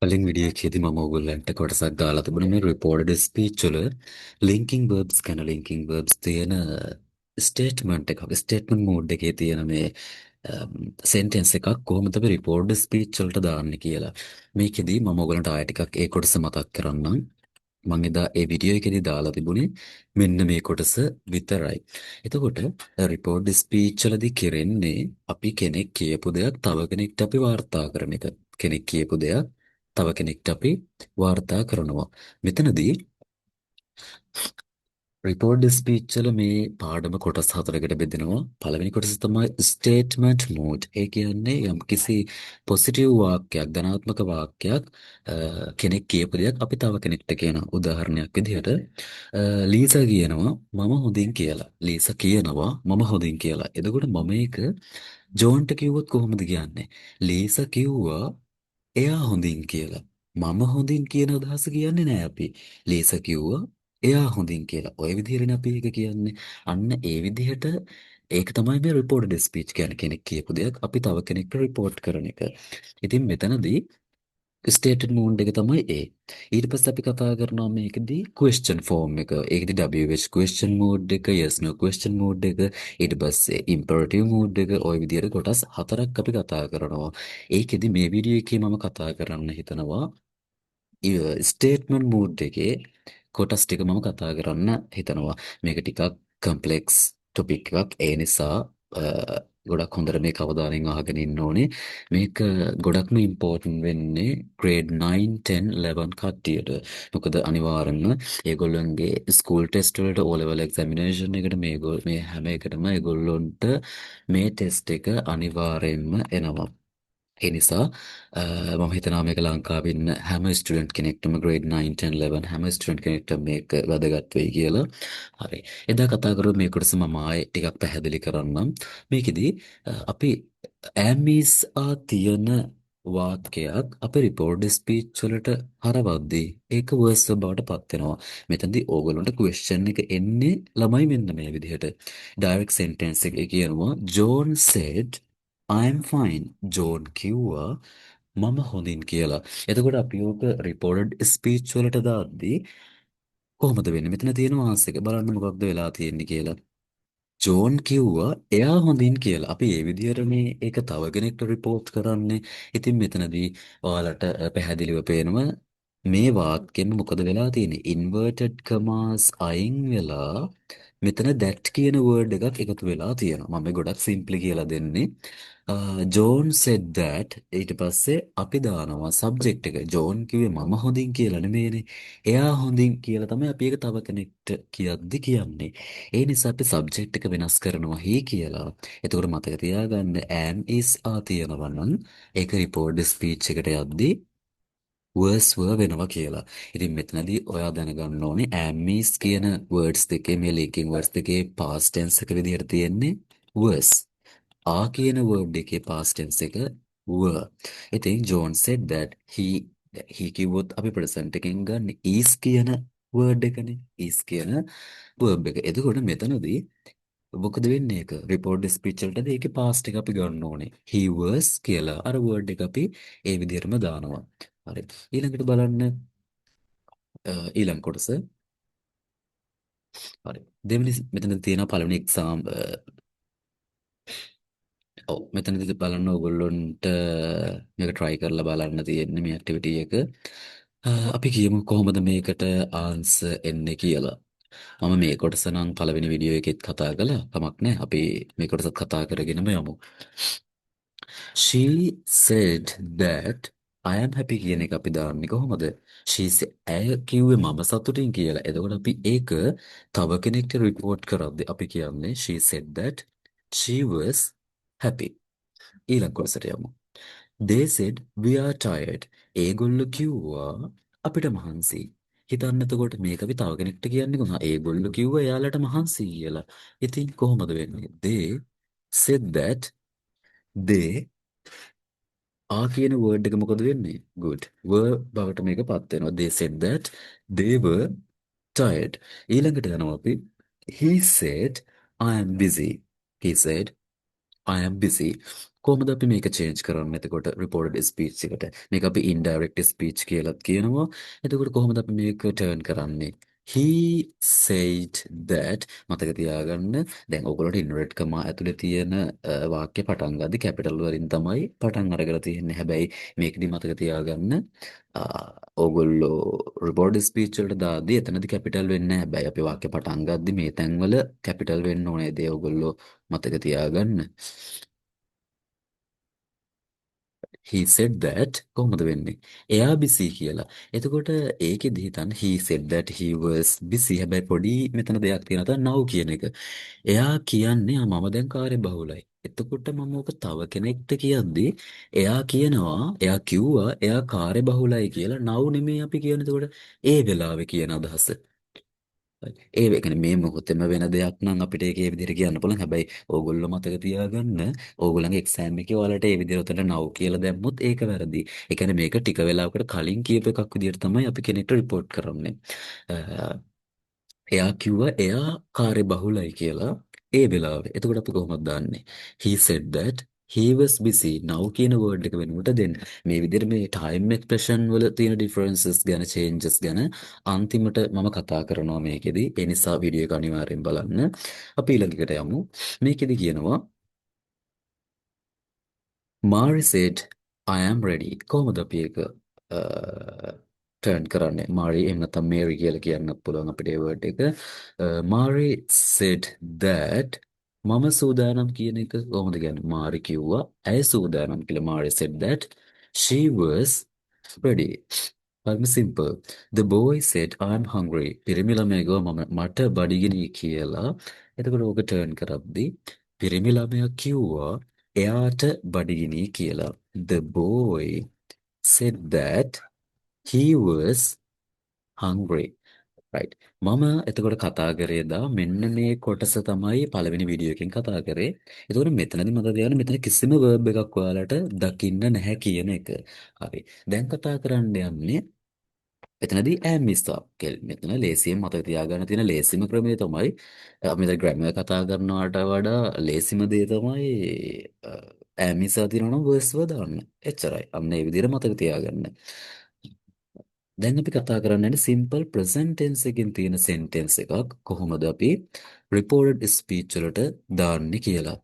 කලින් වීඩියෝ එකේදී මම ඔයගොල්ලන්ට කොටසක් දාලා තිබුණා මේ recorded speech වල linking verbs කියන linking verbs තියෙන statement mode එකේ තියෙන මේ sentence එකක් කොහොමද අපි recorded speech වලට දාන්නේ කියලා. මේකෙදී මම ඔයගොල්ලන්ට ආයෙ ටිකක් ඒ කොටස මතක් කරන්නම්. මම එදා ඒ වීඩියෝ එකේදී දාලා තිබුණේ මෙන්න මේ කොටස විතරයි. එතකොට report speech වලදී කරන්නේ අපි කෙනෙක් කියපු දෙයක් තව කෙනෙක්ට අපි වාර්තා කරන එක. කෙනෙක් කියපු දෙයක් තව කෙනෙක්ට අපි වාර්තා කරනවා. මෙතනදී රිපෝර්ට් ස්පීච් වල මේ පාඩම කොටස් හතරකට බෙදෙනවා. පළවෙනි කොටස තමයි ස්ටේට්මන්ට් මෝඩ්. ඒ කියන්නේ යම්කිසි පොසිටිව් වාක්‍යයක්, ධනාත්මක වාක්‍යයක් කෙනෙක් කියපු දෙයක් අපි තව කෙනෙක්ට කියනවා. උදාහරණයක් විදිහට ලීසා කියනවා මම හොඳින් කියලා. ලීසා කියනවා මම හොඳින් කියලා. එතකොට මම ඒක ජෝන්ට කිව්වොත් කොහොමද කියන්නේ? ලීසා කිව්වා එයා හොඳින් කියලා. මම හොඳින් කියන අදහස කියන්නේ නෑ අපි. ලීසා කිව්වා එයා හොඳින් කියලා. ඔය විදිහටනේ අපි ඒක කියන්නේ. අන්න ඒ විදිහට ඒක තමයි මේ රිපෝටඩ් ස්පීච් කියන්නේ. කෙනෙක් කියපු දෙයක් අපි තව කෙනෙක්ට රිපෝට් කරන එක. ඉතින් මෙතනදී ස්ටේටඩ් මෝඩ් එක තමයි ඒ. ඊට පස්සේ අපි කතා කරනවා මේකදී ක්වෙස්චන් ෆෝම් එක. ඒකදී WH ක්වෙස්චන් මෝඩ් එක, yes no ක්වෙස්චන් මෝඩ් එක, ඊට පස්සේ ඉම්පරටිව් මෝඩ් එක, ওই විදිහට කොටස් හතරක් අපි කතා කරනවා. ඒකෙදි මේ වීඩියෝ එකේ මම කතා කරන්න හිතනවා ස්ටේට්මන්ට් මෝඩ් එකේ කොටස් ටික මම කතා කරන්න හිතනවා. මේක ටිකක් කම්ප්ලෙක්ස් ටොපික් එකක්. ඒ නිසා ගොඩක් හොඳට මේක අවධානයෙන් අහගෙන ඉන්න ඕනේ. මේක ගොඩක්ම ඉම්පෝර්ටන්ට් වෙන්නේ grade 9 10 11 කට්ටියට. මොකද අනිවාර්යෙන්ම ඒගොල්ලන්ගේ ස්කූල් ටෙස්ට් වලට O level examination එකට මේ හැම එකටම ඒගොල්ලොන්ට මේ ටෙස්ට් එක අනිවාර්යෙන්ම එනවා. ඒ නිසා මම හිතනවා මේක ලංකාවේ ඉන්න හැම ස්ටුඩන්ට් කෙනෙක්ටම grade 9 10 11 හැම ස්ටුඩන්ට් කෙනෙක්ටම මේක වැදගත් වෙයි කියලා. හරි. එදා කතා කරපු මේ කොටස මම ආයේ ටිකක් පැහැදිලි කරන්නම්. මේකෙදි අපි ඇමිස් තියෙන වාක්‍යයක් අපි රිපෝර්ට් ස්පීච් වලට හරවද්දී ඒක වර්ස් බවට පත් වෙනවා. මෙතනදී ඕගොල්ලන්ට ක්වෙස්චන් එක එන්නේ ළමයි මෙන්න මේ විදිහට. ඩයරෙක්ට් සෙන්ටෙන්ස් එකේ කියනවා John said I'm fine. John කිව්වා මම හොඳින් කියලා. එතකොට අපි ඕක රිපෝර්ටඩ් ස්පීච් වලට දාද්දී කොහොමද වෙන්නේ? මෙතන තියෙන ආන්සර් එක බලන්න මොකක්ද වෙලා තියෙන්නේ කියලා. ජෝන් කිව්වා එයා හොඳින් කියලා. අපි ඒ විදිහට මේ ඒක තව කෙනෙක්ට රිපෝට් කරන්නේ. ඉතින් මෙතනදී ඔයාලට පැහැදිලිව පේනවා මේ වාක්‍යෙම මොකද වෙලා තියෙන්නේ? inverted commas අයින් වෙලා මෙතන that කියන word එකක් එකතු වෙලා තියෙනවා. මම ගොඩක් simply කියලා දෙන්නේ. ජෝන් said that ඊට පස්සේ අපි දානවා subject එක. ජෝන් කිව්වේ මම හොඳින් කියලා නෙමෙයිනේ. එයා හොඳින් කියලා තමයි අපි ඒක තව කෙනෙක්ට කියද්දි කියන්නේ. ඒ නිසා අපි සබ්ජෙක්ට් එක වෙනස් කරනවා he කියලා. එතකොට මතක තියාගන්න am is are තියෙනවා නම් ඒක report speech එකට යද්දී words were වෙනවා කියලා. ඉතින් මෙතනදී ඔයා දැනගන්න ඕනේ am is කියන words දෙකේ මේ linking words දෙකේ past tense එක විදිහට තියෙන්නේ was. are කියන word එකේ past tense එක were. ඉතින් John said that he කිව්වොත් අපි present එකෙන් ගන්න is කියන word එකනේ. is කියන verb එක. එතකොට මෙතනදී මොකද වෙන්නේ ඒක report speech වලට ඒකේ past එක අපි ගන්න ඕනේ. He was කියලා අර word එක අපි ඒ විදිහටම දානවා. හරි. ඊළඟට බලන්න ඊළඟ කොටස. හරි. දෙවෙනි මෙතන තියෙනවා පළවෙනි exam ඔව් මෙතනදී බලන්න ඕගොල්ලොන්ට මේක try කරලා බලන්න තියෙන්නේ මේ activity එක. අපි කියමු කොහොමද මේකට answer එන්නේ කියලා. මම මේ කොටස නම් පළවෙනි වීඩියෝ එකෙත් කතා කළා. කමක් නැහැ. අපි මේ කොටසත් කතා කරගෙනම යමු. She said that I am happy කියන එක අපි දාන්නේ කොහොමද? ඇය කිව්වේ මම සතුටින් කියලා. එතකොට අපි ඒක තව කෙනෙක්ට report කරද්දී අපි කියන්නේ she said that she was happy. ඊළඟ කොටසට යමු. They said we are tired. ඒගොල්ලෝ කිව්වා අපිට මහන්සි. හිතන්න එතකොට මේක අපි තව කෙනෙක්ට කියන්නේ කොහොමද? ඒගොල්ලෝ කිව්වා එයාලට මහන්සි කියලා. ඉතින් කොහොමද වෙන්නේ? They said that they කියන word එක මොකද වෙන්නේ? Good. Were බවට මේක පත් වෙනවා. They said that they were tired. ඊළඟට යනවා අපි. He said I am busy. He said I am busy. කොහොමද අපි මේක චේන්ජ් කරන්නේ? එතකොට reported speech එකට. මේක අපි indirect speech කියලාත් කියනවා. එතකොට කොහොමද අපි මේක turn කරන්නේ? He said that මතක තියාගන්න. දැන් ඔයගොල්ලෝට indirect කම ඇතුලේ තියෙන වාක්‍ය පටන් ගද්දි capital වලින් තමයි පටන් අරගෙන තියෙන්නේ. හැබැයි මේකදි මතක තියාගන්න ඕගොල්ලෝ reported speech වලට දාද්දි එතනදි capital වෙන්නේ නැහැ. හැබැයි අපි වාක්‍ය පටන් ගද්දි මේ තැන්වල capital වෙන්න ඕනේ. ඒ ඔයගොල්ලෝ මතක තියාගන්න. he said that කොහොමද වෙන්නේ? එයා busy කියලා. එතකොට ඒකෙදි හිතන්න he said that he was busy. හැබැයි පොඩි මෙතන දෙයක් තියෙනවා තමයි now කියන එක. එයා කියන්නේ මම දැන් කාර්යබහුලයි. එතකොට මම ඔක තව කෙනෙක්ට කියද්දි එයා කියනවා එයා කිව්වා එයා කාර්යබහුලයි කියලා now නෙමෙයි අපි කියන්නේ. එතකොට ඒ වෙලාවේ කියන අදහස. ඒ කියන්නේ මේ මොහොතේම වෙන දෙයක් නම් අපිට ඒක ඒ විදිහට කියන්න පුළුවන්. හැබැයි ඕගොල්ලෝ මතක තියාගන්න ඕගොල්ලන්ගේ එක්සෑම් එකේ ඔයාලට ඒ විදිහට උතන නව් කියලා දැම්මොත් ඒක වැරදි. ඒ කියන්නේ මේක ටික වෙලාවකට කලින් කියප එකක් විදිහට තමයි අපි කෙනෙක්ට report කරන්නේ. අ, එයා කිව්වා එයා කාර්යබහුලයි කියලා ඒ වෙලාවේ. එතකොට අපි කොහොමද දාන්නේ? He said that he was busy. now කියන word එක වෙනුවට දෙන්න. මේ විදිහට මේ time expression වල තියෙන differences ගැන changes ගැන අන්තිමට මම කතා කරනවා මේකෙදි. ඒ නිසා වීඩියෝ එක අනිවාර්යෙන් බලන්න. අපි ඊළඟට යමු. මේකෙදි කියනවා Mari said I am ready. කොහොමද අපි ඒක ටර්න් කරන්නේ? Mari එහෙම නැත්නම් Mary කියලා කියන්නත් පුළුවන් අපිට ඒ word එක. Mari said that මම සූදානම් කියන එක කොහොමද කියන්නේ? Mari කිව්වා ඇය සූදානම් කියලා. Mari said that she was ready. හරිම simple. The boy said I'm hungry. පිරිමි ළමයා කිව්වා මට බඩගිනි කියලා. එතකොට ඕක ටර්න් කරද්දී පිරිමි ළමයා කිව්වා එයාට බඩගිනි කියලා. The boy said that he was hungry. right. මම එතකොට කතා කරේ දා මෙන්න මේ කොටස තමයි පළවෙනි වීඩියෝ එකෙන් කතා කරේ. එතකොට මෙතනදි මතක තියාගන්න මෙතන කිසිම verb එකක් ඔයාලට දකින්න නැහැ කියන එක. හරි. දැන් කතා කරන්න යන්නේ එතනදී am is the මෙතන ලේසියෙන් මතක තියාගන්න තියෙන ලේසිම ක්‍රමය තමයි අපි මෙතන grammar කතා කරනවට වඩා ලේසිම දේ තමයි am is තියනවා නම් verse වල දාන්න. එච්චරයි. අන්න ඒ විදිහට මතක තියාගන්න. දැන් අපි කතා කරන්න යන්නේ simple present tense එකකින් තියෙන sentence එකක් කොහොමද අපි reported speech වලට දාන්නේ කියලා.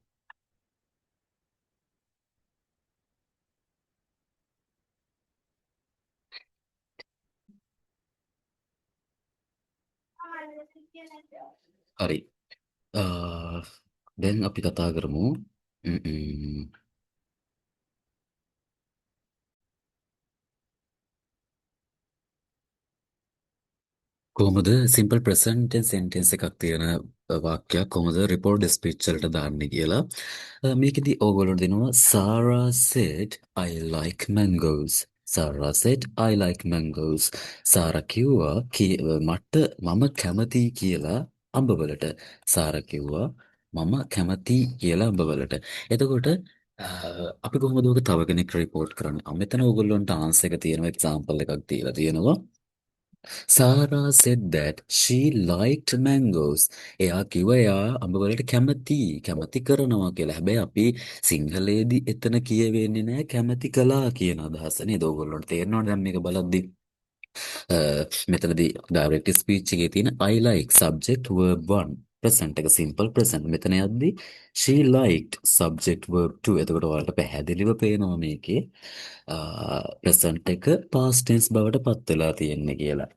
හරි. දැන් අපි කතා කරමු. ම්ම්. කොහොමද simple present tense sentence එකක් තියෙන වාක්‍යයක් කොහොමද report speech වලට දාන්නේ කියලා. මේකෙදි ඕගොල්ලෝ දෙනවා Sarah said I like mangoes. Sarah said I like mangoes. සාරා කිව්වා මට මම කැමතියි කියලා අඹවලට. සාරා කිව්වා මම කැමතියි කියලා අඹවලට. එතකොට අපි කොහොමද ඔක තව කෙනෙක් report කරන්නේ? මෙතන ඕගොල්ලන්ට answer එක තියෙනවා example එකක් දීලා තියෙනවා. Sarah said that she liked mangoes. එයා කිව්වා එයා අඹ වලට කැමති කරනවා කියලා. හැබැයි අපි සිංහලයේදී එතන කියවෙන්නේ නැහැ කැමති කළා කියන අදහස නේද? ඕගොල්ලන්ට තේරෙනවද දැන් මේක බලද්දි? මෙතනදී direct speech එකේ තියෙන I like subject verb 1 present එක simple present. මෙතන යද්දි she liked subject verb 2. එතකොට ඔයාලට පැහැදිලිව පේනවා මේකේ present එක past tense බවට පත් වෙලා තියෙන්නේ කියලා.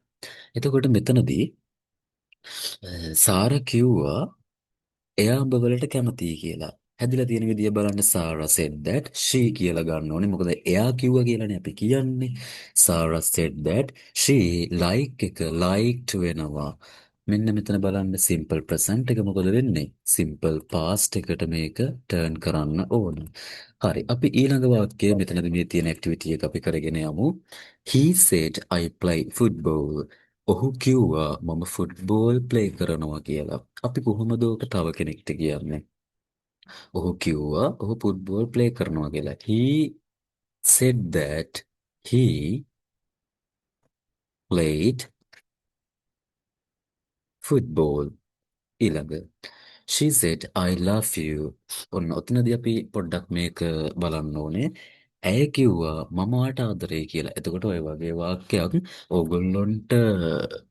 එතකොට මෙතනදී සාරා කිව්වා එයා උඹ වලට කැමතියි කියලා. හැදිලා තියෙන විදිය බලන්න Sarah said that she කියලා ගන්න ඕනේ. මොකද එයා කිව්වා කියලානේ අපි කියන්නේ. Sarah said that she like එක liked වෙනවා. මෙන්න මෙතන බලන්න simple present එක මොකද වෙන්නේ? simple past එකට මේක turn කරන්න ඕන. හරි. අපි ඊළඟ වාක්‍යය මෙතනදී මේ තියෙන activity එක අපි කරගෙන යමු. He said I play football. ඔහු කිව්වා මම ෆුට්බෝල් ප්ලේ කරනවා කියලා. අපි කොහොමද ඔක තව කෙනෙක්ට කියන්නේ? ඔහු කිව්වා ඔහු ෆුට්බෝල් ප්ලේ කරනවා කියලා. He said that he played football. ඊළඟ. She said I love you. ඔන්න ඔතනදී අපි පොඩ්ඩක් මේක බලන්න ඕනේ. ඇය කිව්වා මම ඔයාට ආදරේ කියලා. එතකොට ඔය වගේ වාක්‍යයක් ඕගොල්ලොන්ට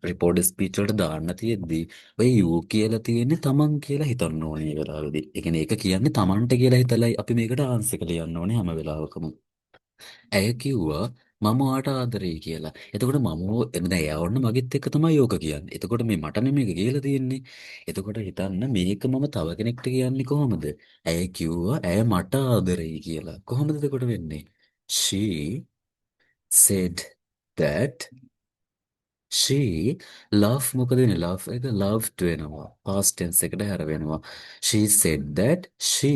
රිපෝර්ට් ස්පීච් වලට දාන්න තියෙද්දි ඔය යූ කියලා තියෙන්නේ තමන් කියලා හිතන්න ඕනේ ඒ වෙලාවේදී. ඒ කියන්නේ ඒක කියන්නේ තමන්ට කියලා හිතලයි අපි මේකට ආන්සර් එක ලියන්න ඕනේ හැම වෙලාවකම. ඇය කිව්වා මම ඔයාට ආදරෙයි කියලා. එතකොට එතන එයා ඔන්න මගෙත් එක්ක තමයි යෝග කියන්නේ. එතකොට මේ මටනේ මේක කියලා තියෙන්නේ. එතකොට හිතන්න මේක මම තව කෙනෙක්ට කියන්නේ කොහොමද? ඇය කිව්වා ඇය මට ආදරෙයි කියලා. කොහොමද එතකොට වෙන්නේ? She said that she love මොකද වෙන්නේ? love එක loved වෙනවා. past tense එකට හැර වෙනවා. She said that she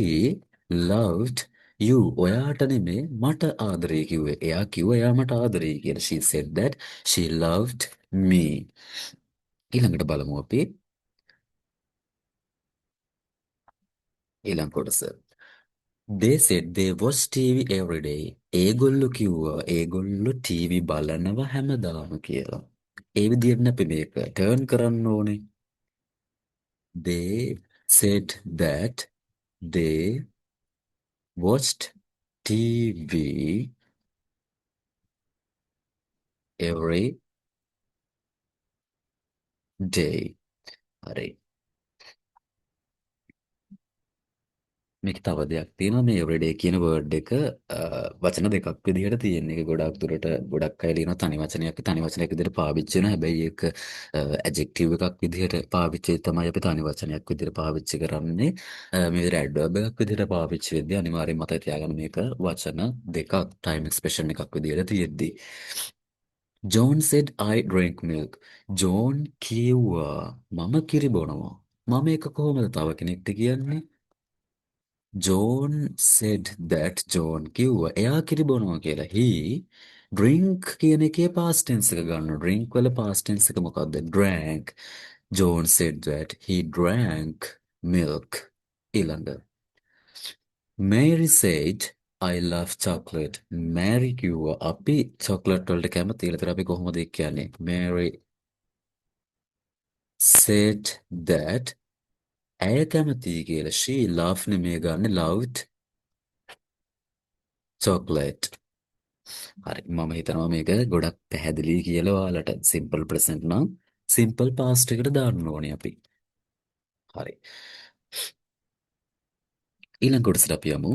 loved you. ඔයාට නෙමේ මට ආදරේ කිව්වේ. එයා කිව්වා එයා මට ආදරේ කියලා. She said that she loved me. ඊළඟට බලමු අපි ඊළඟ කොටස. They said they watch TV every day. ඒගොල්ලෝ කිව්වා ඒගොල්ලෝ TV බලනවා හැමදාම කියලා. ඒ විදිහට අපි මේක ටර්න් කරන්න ඕනේ. They said that they watched TV every day. හරි. මේක තව දෙයක් තියෙනවා මේ everyday කියන word එක වචන දෙකක් විදිහට තියෙන එක ගොඩක් දුරට ගොඩක් අය ලියනවා තනි වචනයක් විදිහට පාවිච්චි වෙනවා හැබැයි ඒක adjective එකක් විදිහට පාවිච්චි තමයි අපි තනි වචනයක් විදිහට පාවිච්චි කරන්නේ මේ විදිහට adverb එකක් විදිහට පාවිච්චි වෙද්දී අනිවාර්යයෙන්ම මතක තියාගන්න මේක වචන දෙකක් time expression එකක් විදිහට තියෙද්දී John said I drink milk. John කිව්වා මම කිරි බොනවා. මම ඒක කොහොමද තව කෙනෙක්ට කියන්නේ? John said that John කිව්වා එයා කිරි බොනවා කියලා. He drink කියන එකේ past tense එක ගන්න. drink වල past tense එක මොකක්ද? drank. John said that he drank milk. ඊළඟ. Mary said I love chocolate. Mary කිව්වා අපි chocolate වලට කැමතියි. ඒතර අපි කොහොමද ඒක කියන්නේ? Mary said that ඇය කැමතියි කියලා. She loved නෙමෙයි ගන්න loved chocolate. හරි මම හිතනවා මේක ගොඩක් පැහැදිලි කියලා ඔයාලට simple present නම් simple past එකට දාන්න ඕනේ අපි. හරි. ඊළඟ කොටසට අපි යමු.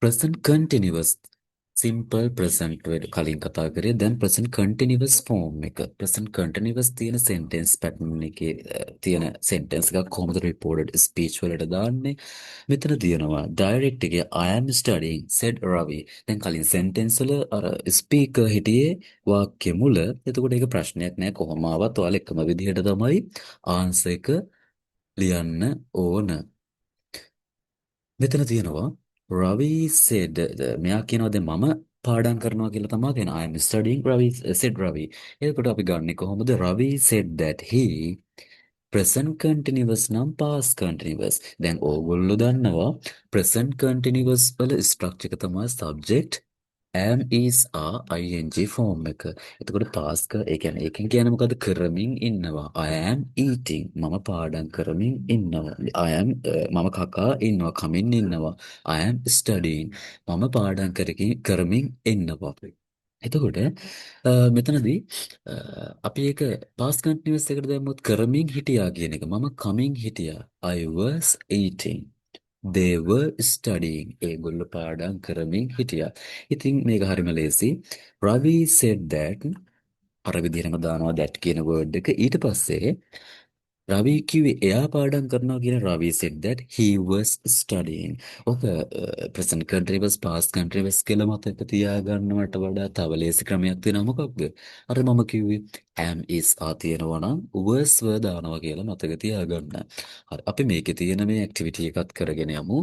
present continuous simple present වල කලින් කතා කරේ දැන් present continuous form එක present continuous තියෙන sentence pattern එකේ තියෙන sentence එකක් කොහොමද reported speech වලට දාන්නේ මෙතන තියෙනවා direct එකේ I am studying said Ravi දැන් කලින් sentence වල අර speaker හිටියේ වාක්‍ය මුල එතකොට ඒක ප්‍රශ්නයක් නෑ කොහොම ආවත් ඔයාලා එකම විදිහට තමයි answer එක ලියන්න ඕන මෙතන තියෙනවා Ravi said මෙයා කියනවා දැන් මම පාඩම් කරනවා කියලා තමයි කියන I am studying Ravi said Ravi. එතකොට අපි ගන්නෙ කොහොමද Ravi said that he present continuous නම් past continuous. දැන් ඕගොල්ලෝ දන්නවා present continuous වල structure එක තමයි subject am is are ing form එක. එතකොට past ඒ කියන්නේ ඒකෙන් කියන්නේ මොකද්ද කරමින් ඉන්නවා. I am eating මම පාඩම් කරමින් ඉන්නවා. මම කකා ඉන්නවා කමින් ඉන්නවා. I am studying මම පාඩම් කරමින් ඉන්නවා. එතකොට මෙතනදී අපි ඒක past continuous එකට දැම්මොත් කරමින් හිටියා කියන එක මම කමින් හිටියා. I was eating they were studying. ඒගොල්ලෝ පාඩම් කරමින් හිටියා. ඉතින් මේක හරිම ලේසි. Ravi said that අර විදිහටම දානවා that කියන word එක. ඊට පස්සේ Ravi කිව්වේ එයා පාඩම් කරනවා කියන Ravi said that he was studying. ඔක present continuous past continuous කියලා මතක තියාගන්නවට වඩා තව ලේසි ක්‍රමයක් තියෙනවා මොකක්ද? අර මම කිව්වේ am is are තියෙනවා නම් was were දානවා කියලා මතක තියාගන්න. හරි අපි මේකේ තියෙන මේ activity එකත් කරගෙන යමු.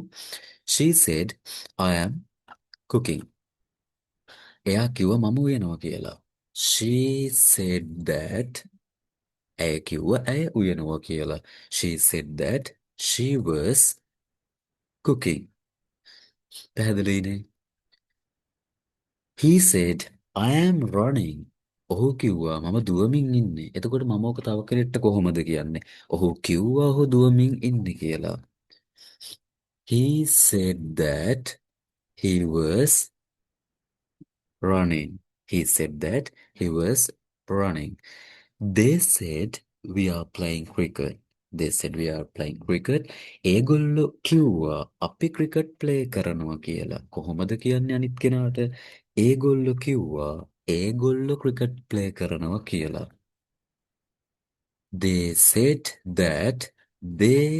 She said I am cooking. එයා කිව්වා මම උයනවා කියලා. She said that ඇය කිව්වා ඇය උයනවා කියලා. She said that she was cooking. පැහැදිලිනේ. He said, I am running. ඔහු කිව්වා මම දුවමින් ඉන්නේ. එතකොට මම ඔක තව කෙනෙක්ට කොහොමද කියන්නේ? ඔහු කිව්වා ඔහු දුවමින් ඉන්නේ කියලා. He said that he was running. He said that he was running. They said we are playing cricket. They said we are playing cricket. ඒගොල්ලෝ කිව්වා අපි ක්‍රිකට් ප්ලේ කරනවා කියලා. කොහොමද කියන්නේ අනිත් කෙනාට? ඒගොල්ලෝ කිව්වා ඒගොල්ලෝ ක්‍රිකට් ප්ලේ කරනවා කියලා. They said that they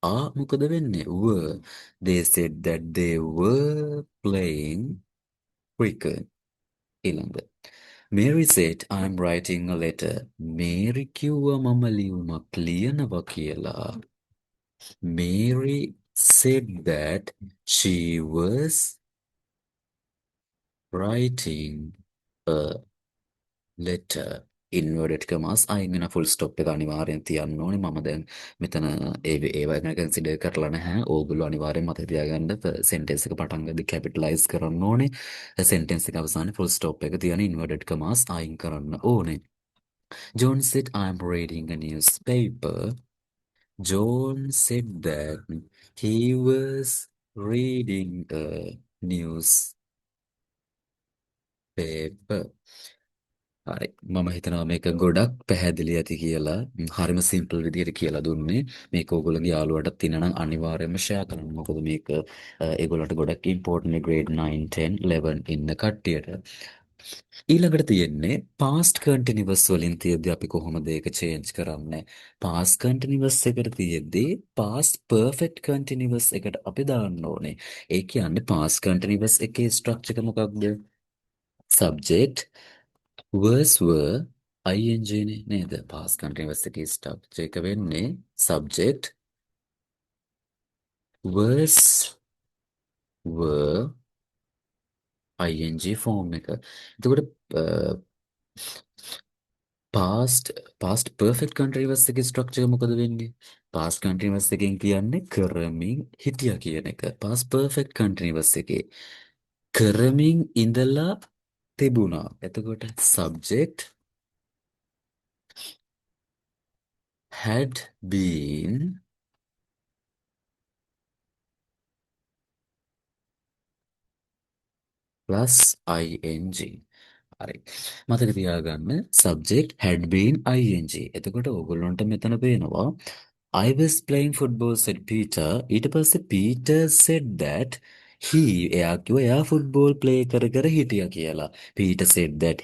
are මොකද වෙන්නේ? were. They said that they were playing cricket. ඊළඟ. Mary said, I'm writing a letter. Mary කිව්වා මම ලියුමක් ලියනවා කියලා. Mary said that she was writing a letter. Inverted commas අයින් වෙන full stop එක අනිවාර්යෙන් තියන්න ඕනේ. මම දැන් මෙතන ඒවා ගැන කන්සිඩර් කරලා නැහැ. ඕගොල්ලෝ අනිවාර්යෙන් මතක තියාගන්න sentence එක පටන් ගද්දි capitalize කරන්න ඕනේ. sentence එක අවසානයේ full stop එක තියන inverted commas අයින් කරන්න ඕනේ. John said, I'm reading a newspaper. John said that he was reading a newspaper. හරි. මම හිතනවා මේක ගොඩක් පැහැදිලි ඇති කියලා. හරිම සිම්පල් විදිහට කියලා දුන්නේ. මේක ඕගොල්ලෝගේ යාළුවටත් තියෙනවා නම් අනිවාර්යයෙන්ම ෂෙයා කරන්න. මොකද මේක ඒගොල්ලන්ට ගොඩක් ඉම්පෝටන්ට් grade 9 10 11 ඉන්න කට්ටියට. ඊළඟට තියෙන්නේ past continuous වලින් තියෙද්දි අපි කොහොමද ඒක change කරන්නේ? past continuous එකට තියෙද්දි past perfect continuous එකට අපි දාන්න ඕනේ. ඒ කියන්නේ past continuous එකේ structure එක මොකක්ද? subject words were ing නේද? past continuous එකේ structure එක වෙන්නේ subject words were ing form එක. එතකොට past perfect continuous එකේ structure මොකද වෙන්නේ? past continuous එකෙන් කියන්නේ කරමින් හිටියා කියන එක. past perfect continuous එකේ කරමින් ඉඳලා තිබුණා. එතකොට subject had been plus ing. හරි. මතක තියාගන්න subject had been ing. එතකොට ඕගොල්ලන්ට මෙතන පේනවා I was playing football said Peter. ඊට පස්සේ Peter said that එයා කිව්වා එයා ෆුට්බෝල් ප්ලේ කර කර හිටියා කියලා. Peter said that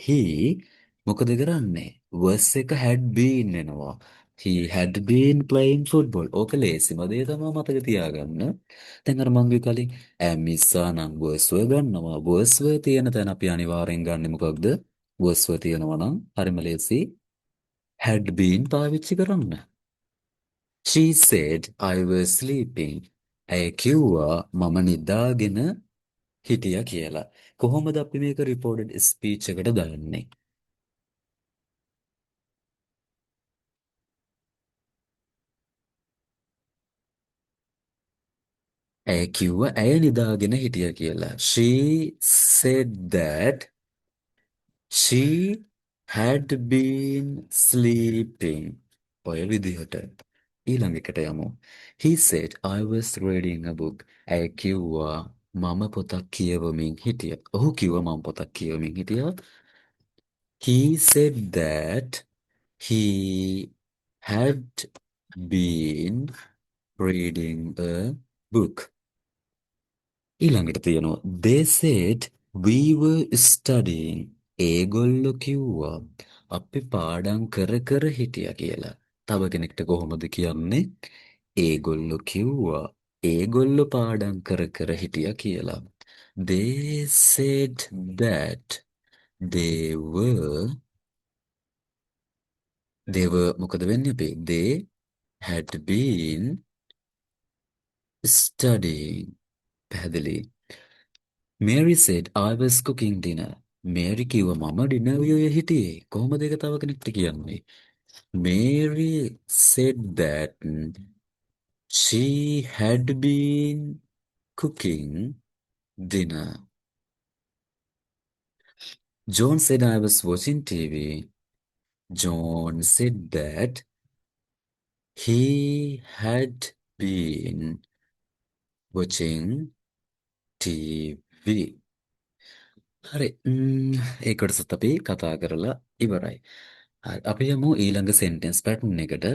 මොකද කරන්නේ? was එක had been වෙනවා. He had been playing football. ඕක ලේසිම දේ තමයි මතක තියාගන්න. දැන් අර මං කලින් මිස්සා නම් වර්ස්ව ගන්නවා. වර්ස්ව තියෙන තැන අපි අනිවාර්යෙන් ගන්නෙ මොකක්ද? වර්ස්ව තියෙනවා නම් හරිම ලේසි. had been පාවිච්චි කරන්න. She said I was sleeping. ඇය කිව්වා මම නිදාගෙන හිටියා කියලා. කොහොමද අපි මේක recorded speech එකට දාන්නේ? ඇය කිව්වා ඇය නිදාගෙන හිටියා කියලා. She said that she had been sleeping. ඔය විදිහට. ඊළඟ එකට යමු. He said I was reading a book. ඇය කිව්වා මම පොතක් කියවමින් හිටියා. ඔහු කිව්වා මම පොතක් කියවමින් හිටියා. He said that he had been reading a book. ඊළඟට තියෙනවා they said we were studying. ඒගොල්ලෝ කිව්වා අපි පාඩම් කර කර හිටියා කියලා. තව කෙනෙක්ට කොහොමද කියන්නේ? ඒගොල්ලෝ කිව්වා ඒගොල්ලෝ පාඩම් කර කර හිටියා කියලා. They said that they were මොකද වෙන්නේ අපි? They had been studying. පැහැදිලි. Mary said I was cooking dinner. Mary කිව්වා මම ඩිනර් වියෝයේ හිටියේ. කොහොමද ඒක තව කෙනෙක්ට කියන්නේ? Mary said that she had been cooking dinner. John said I was watching TV. John said that he had been watching TV. හරි. ඒ කොටසත් අපි කතා කරලා ඉවරයි. හරි. අපි යමු ඊළඟ සෙන්ටෙන්ස් පැටර්න් එකට.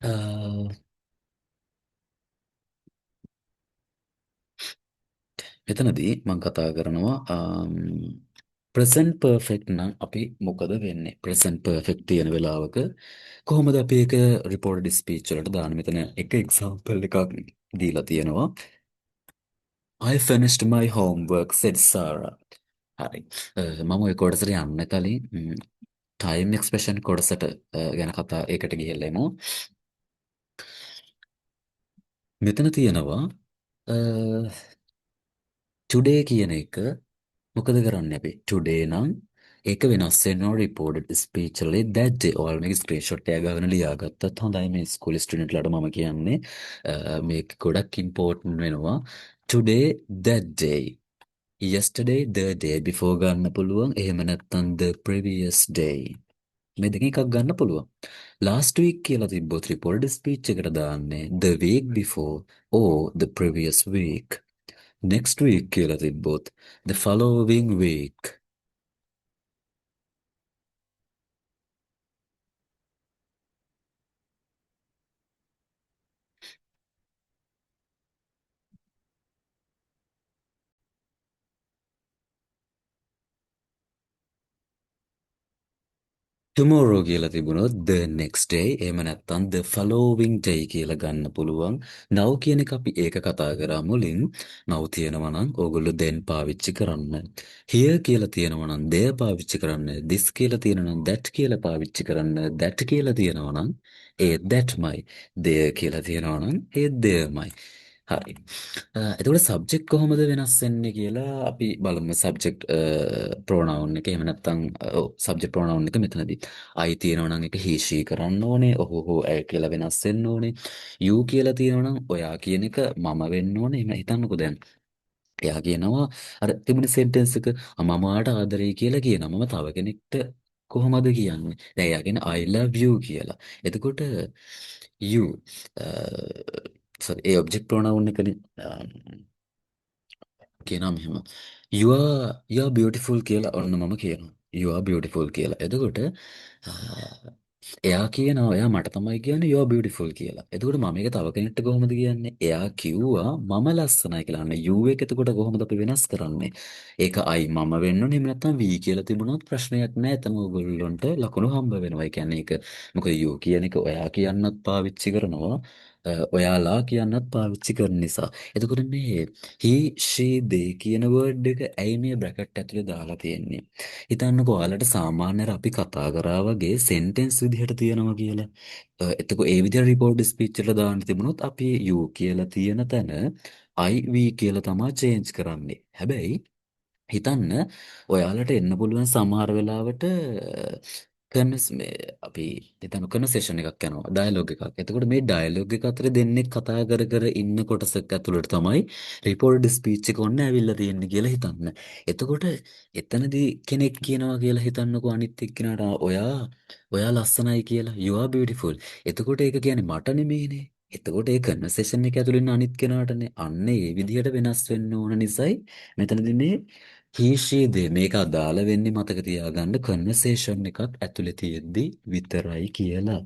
අ, මෙතනදී මම කතා කරනවා ප්‍රසන්ට් පර්ෆෙක්ට් නම් අපි මොකද වෙන්නේ? ප්‍රසන්ට් පර්ෆෙක්ට් තියෙන වෙලාවක කොහොමද අපි ඒක රිපෝටඩ් ස්පීච් වලට දාන්නේ? මෙතන එක එක්සැම්පල් එකක් දීලා තියෙනවා. I finished my homework, said Sarah. හරි. මම ওই කොටසට යන්න කලින් ටයිම් එක්ස්ප්‍රෙෂන් කොටසට ගැන කතා ඒකට ගිහිල්ලා එමු. මෙතන තියෙනවා today කියන එක මොකද කරන්නේ අපි? today නම් ඒක වෙනස් වෙනවා reported speech වලදී that day. ඔයාලා මේක ස්ක්‍රීන්ෂොට් එකක් ගන්න ලියාගත්තත් හොඳයි. මේ ස්කූල් ස්ටුඩන්ට්ලාට මම කියන්නේ මේක ගොඩක් ඉම්පෝර්ටන්ට් වෙනවා. today that day. yesterday the day before ගන්න පුළුවන්. එහෙම නැත්නම් the previous day. මේ දෙකෙන් එකක් ගන්න පුළුවන්. last week කියලා තිබ්බොත් reported speech එකට දාන්නේ the week before or the previous week. next week කියලා තිබ්බොත් the following week. tomorrow කියලා තිබුණොත් the next day එහෙම නැත්නම් the following day කියලා ගන්න පුළුවන්. now කියන එක අපි ඒක කතා කරා මුලින්. now තියෙනවා නම් ඕගොල්ලෝ then පාවිච්චි කරන්න. here කියලා තියෙනවා නම් there පාවිච්චි කරන්න. this කියලා තියෙනවා නම් that කියලා පාවිච්චි කරන්න. that කියලා තියෙනවා නම් ඒ thatමයි. there කියලා තියෙනවා නම් ඒ thereමයි. හරි. එතකොට සබ්ජෙක්ට් කොහොමද වෙනස් වෙන්නේ කියලා අපි බලමු. සබ්ජෙක්ට් ප්‍රොනවුන් එක එහෙම නැත්නම් ඔව් සබ්ජෙක්ට් ප්‍රොනවුන් එක මෙතනදී I තියෙනවා නම් ඒක he she කරන්න ඕනේ. ඔහු හෝ ඇය කියලා වෙනස් වෙන්න ඕනේ. you කියලා තියෙනවා නම් ඔයා කියන එක මම වෙන්න ඕනේ. එහෙම හිතන්නකෝ දැන්. එයා කියනවා අර තිබුණ සෙන්ටෙන්ස් එක මම ඔයාට ආදරෙයි කියලා කියනවා. මම තව කෙනෙක්ට කොහොමද කියන්නේ? දැන් එයා කියන්නේ I love you කියලා. එතකොට you sorry ඒ ඔබ්ජෙක්ට් ප්‍රොනවුන් එකනේ කියනවා මෙහෙම you are beautiful කියලා ඔන්න මම කියනවා you are beautiful කියලා. එතකොට එයා කියනවා එයා මට තමයි කියන්නේ you are beautiful කියලා. එතකොට මම මේක තව කෙනෙක්ට කොහොමද කියන්නේ? එයා කිව්වා මම ලස්සනයි කියලා. අන්න you එක එතකොට කොහොමද අපි වෙනස් කරන්නේ? ඒක I මම වෙන්න ඕනේ. එහෙම නැත්නම් we කියලා තිබුණොත් ප්‍රශ්නයක් නැහැ. එතන ඔයගොල්ලන්ට ලකුණු හම්බ වෙනවා. ඒ කියන්නේ ඒක මොකද you කියන එක ඔයා කියන්නත් පාවිච්චි කරනවා. ඔයාලා කියන්නත් පාවිච්චි කරන නිසා. එතකොට මේ he she they කියන වර්ඩ් එක ඇයි මේ බ්‍රැකට් ඇතුලේ දාලා තියෙන්නේ? හිතන්නකෝ ඔයාලට සාමාන්‍යයෙන් අපි කතා කරා වගේ සෙන්ටෙන්ස් විදිහට තියෙනවා කියලා. එතකොට ඒ විදිහට රිපෝට් ස්පීච් එකට දාන්න තිබුණොත් අපි you කියලා තියෙන තැන I we කියලා තමයි චේන්ජ් කරන්නේ. හැබැයි හිතන්න ඔයාලට එන්න පුළුවන් සමහර වෙලාවට කන්වර්ස් මේ අපි හිතමු කන්වර්සේෂන් එකක් යනවා ඩයලොග් එකක්. එතකොට මේ ඩයලොග් එක අතර දෙන්නෙක් කතා කර කර ඉන්න කොටසක් ඇතුළට තමයි රිපෝටඩ් ස්පීච් එක ඔන්න ඇවිල්ලා තියෙන්නේ කියලා හිතන්න. එතකොට එතනදී කෙනෙක් කියනවා කියලා හිතන්නකෝ අනිත් එක්කෙනාට ඔයා ලස්සනයි කියලා you are beautiful. එතකොට ඒක කියන්නේ මට නෙමෙයිනේ. එතකොට ඒ කන්වර්සේෂන් එක ඇතුළේ ඉන්න අනිත් කෙනාටනේ. අන්න ඒ විදිහට වෙනස් වෙන්න ඕන නිසායි මෙතනදී මේ he she they මේක අදාළ වෙන්නේ මතක තියාගන්න කන්වර්සේෂන් එකක් ඇතුලේ තියෙද්දි විතරයි කියලා.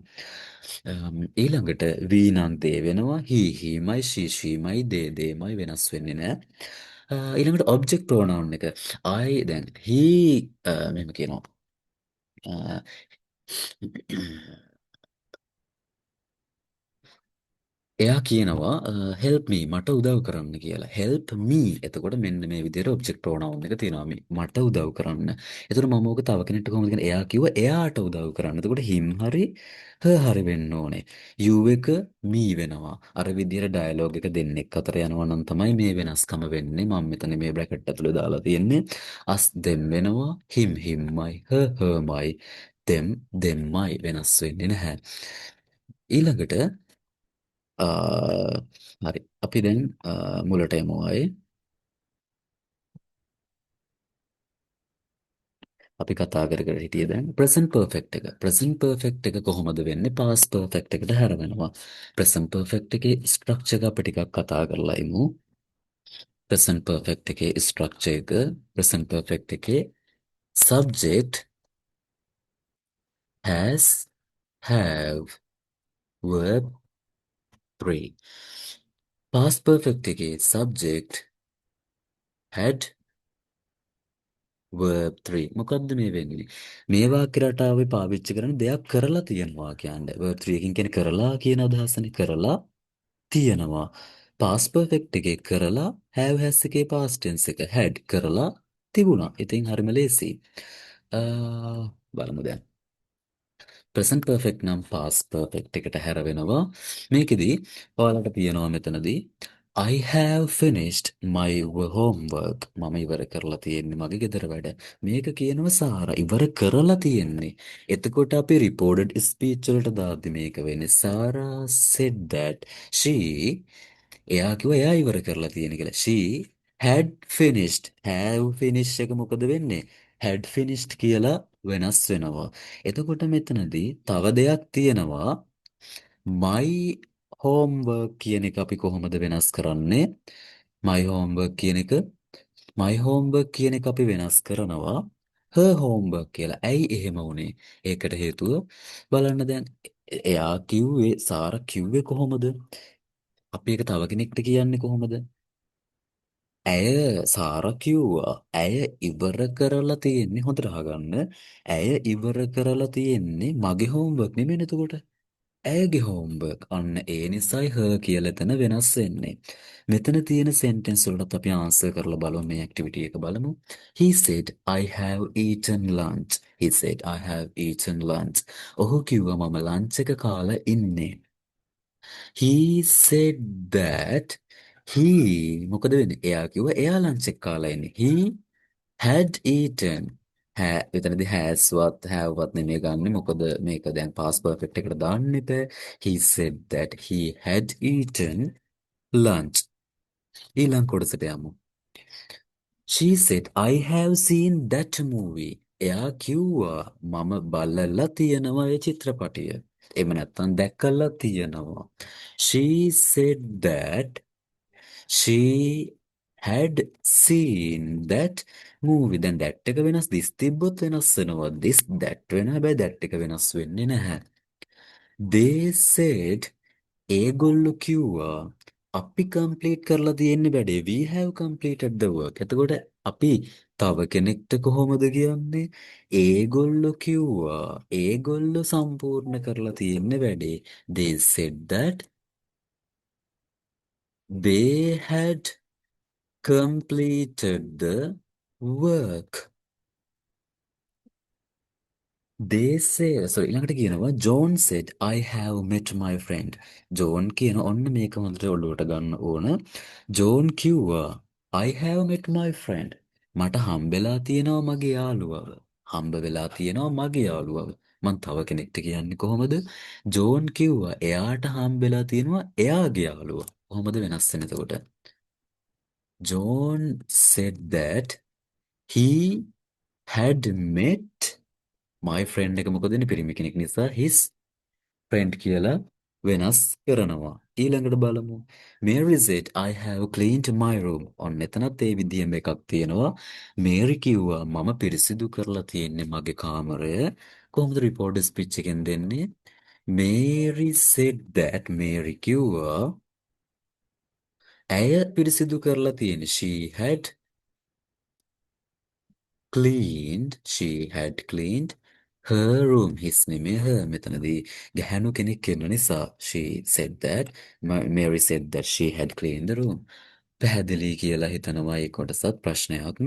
ඊළඟට we නම් they වෙනවා he himයි she sheමයි they theyමයි වෙනස් වෙන්නේ නැහැ. ඊළඟට object pronoun එක I දැන් he මෙහෙම කියනවා. අ, එයා කියනවා help me මට උදව් කරන්න කියලා. help me එතකොට මෙන්න මේ විදිහට object pronoun එක තියෙනවා මේ මට උදව් කරන්න. එතකොට මම ඕක තව කෙනෙක්ට කොහොමද කියන්නේ? එයා කිව්වා එයාට උදව් කරන්න. එතකොට him හරි her හරි වෙන්න ඕනේ. you එක me වෙනවා. අර විදිහට dialogue එක දෙන්නෙක් අතර යනවා නම් තමයි මේ වෙනස්කම වෙන්නේ. මම මෙතන මේ bracket ඇතුලේ දාලා තියෙන්නේ. us them වෙනවා. him himමයි her herමයි them themmයි වෙනස් වෙන්නේ නැහැ. ඊළඟට හරි අපි දැන් මුලට යමු ආයේ අපි කතා කර කර හිටියේ දැන් ප්‍රසන්ට් පර්ෆෙක්ට් එක. ප්‍රසන්ට් පර්ෆෙක්ට් එක කොහොමද වෙන්නේ? පාස්ට් පර්ෆෙක්ට් එකට හැරවෙනවා. ප්‍රසන්ට් පර්ෆෙක්ට් එකේ ස්ට්‍රක්චර් එක අපි ටිකක් කතා කරලා ඉමු. ප්‍රසන්ට් පර්ෆෙක්ට් එකේ ස්ට්‍රක්චර් එක, ප්‍රසන්ට් පර්ෆෙක්ට් එකේ subject has, have, verb 3. past perfect එකේ subject had, verb 3. මොකද්ද මේ වෙන්නේ? මේ වාක්‍ය රටාවේ පාවිච්චි කරන දෙයක් කරලා තියෙනවා කියන්නේ. verb 3 එකකින් කියන්නේ කරලා කියන අදහසනේ. කරලා තියෙනවා. past perfect එකේ කරලා, have has එකේ past tense එක had කරලා තිබුණා. ඉතින් හරිම ලේසි. බලමු දැන්. ප්‍රසන්ට් පර්ෆෙක්ට් නම් පාස්ට් පර්ෆෙක්ට් එකට හැරවෙනවා. මේකෙදි ඔයාලට තියෙනවා මෙතනදී I have finished my homework. මම ඉවර කරලා තියෙන්නේ මගේ ගෙදර වැඩ. මේක කියනවා සාරා ඉවර කරලා තියෙන්නේ. එතකොට අපි reported speech වලට දාද්දි මේක වෙන්නේ Sarah said that she, එයා කිව්වා එයා ඉවර කරලා තියෙන කියලා. She had finished. have finished එක මොකද වෙන්නේ? had finished කියලා වෙනස් වෙනවා. එතකොට මෙතනදී තව දෙයක් තියෙනවා. my homework කියන එක අපි කොහොමද වෙනස් කරන්නේ? my homework කියන එක my homework කියන එක අපි වෙනස් කරනවා her homework කියලා. ඇයි එහෙම වුනේ? ඒකට හේතුව බලන්න දැන් එයා කිව්වේ සාරා කිව්වේ කොහොමද? අපි ඒක තව කෙනෙක්ට කියන්නේ කොහොමද? ඇය සාරා කිව්වා. ඇය ඉවර කරලා තියෙන්නේ හොඳට අහගන්න. ඇය ඉවර කරලා තියෙන්නේ මගේ homework නෙමෙයි එතකොට. ඇයගේ homework. අන්න ඒ නිසායි her කියලා එතන වෙනස් වෙන්නේ. මෙතන තියෙන sentence වලට අපි answer කරලා බලමු මේ activity එක බලමු. He said I have eaten lunch. He said I have eaten lunch. ඔහු කිව්වා මම lunch එක කාලා ඉන්නේ. He said that he මොකද වෙන්නේ? එයා කිව්වා එයා ලන්ච් එක කාලා ඉන්නේ. He had eaten. එතනදී has වත් have වත් නෙමෙයි ගන්නෙ. මොකද මේක දැන් past perfect එකට දාන්න එපා. He said that he had eaten lunch. ඊළඟ කොටසට යමු. She said I have seen that movie. එයා කිව්වා මම බලලා තියෙනවා ඒ චිත්‍රපටිය. එහෙම නැත්නම් දැකලා තියෙනවා. She said that she had seen that movie. දැන් that එක වෙනස්, this තිබ්බොත් වෙනස් වෙනවා. this that වෙන හැබැයි that එක වෙනස් වෙන්නේ නැහැ. They said ඒගොල්ලෝ කිව්වා අපි කම්ප්ලීට් කරලා තියෙන්නේ වැඩේ. We have completed the work. එතකොට අපි තව කෙනෙක්ට කොහොමද කියන්නේ? ඒගොල්ලෝ කිව්වා ඒගොල්ලෝ සම්පූර්ණ කරලා තියෙන්නේ වැඩේ. They said that they had completed the work. They say so ඊළඟට කියනවා John said I have met my friend. John කියන ඔන්න මේක හොඳට ඔළුවට ගන්න ඕන. John කිව්වා I have met my friend. මට හම්බෙලා තියෙනවා මගේ යාළුවව. හම්බ වෙලා තියෙනවා මගේ යාළුවව. මං තව කෙනෙක්ට කියන්නේ කොහොමද? John කිව්වා එයාට හම්බෙලා තියෙනවා එයාගේ යාළුවා. කොහොමද වෙනස් වෙන්නේ එතකොට? John said that he had met my friend එක මොකද වෙන්නේ පිරිමි කෙනෙක් නිසා his friend කියලා වෙනස් කරනවා. ඊළඟට බලමු. Mary said I have cleaned my room. ඔන්න එතනත් ඒ විදිහම එකක් තියෙනවා. Mary කිව්වා මම පිරිසිදු කරලා තියෙන්නේ මගේ කාමරය. කොහොමද report speech එකෙන් දෙන්නේ? Mary said that Mary කිව්වා ඇය පිරිසිදු කරලා තියෙන්නේ she had cleaned her room. his නෙමෙයි her මෙතනදී ගැහැණු කෙනෙක් කියන නිසා she said that Mary said that she had cleaned the room. පැහැදිලි කියලා හිතනවා ඒ කොටසත් ප්‍රශ්නයක්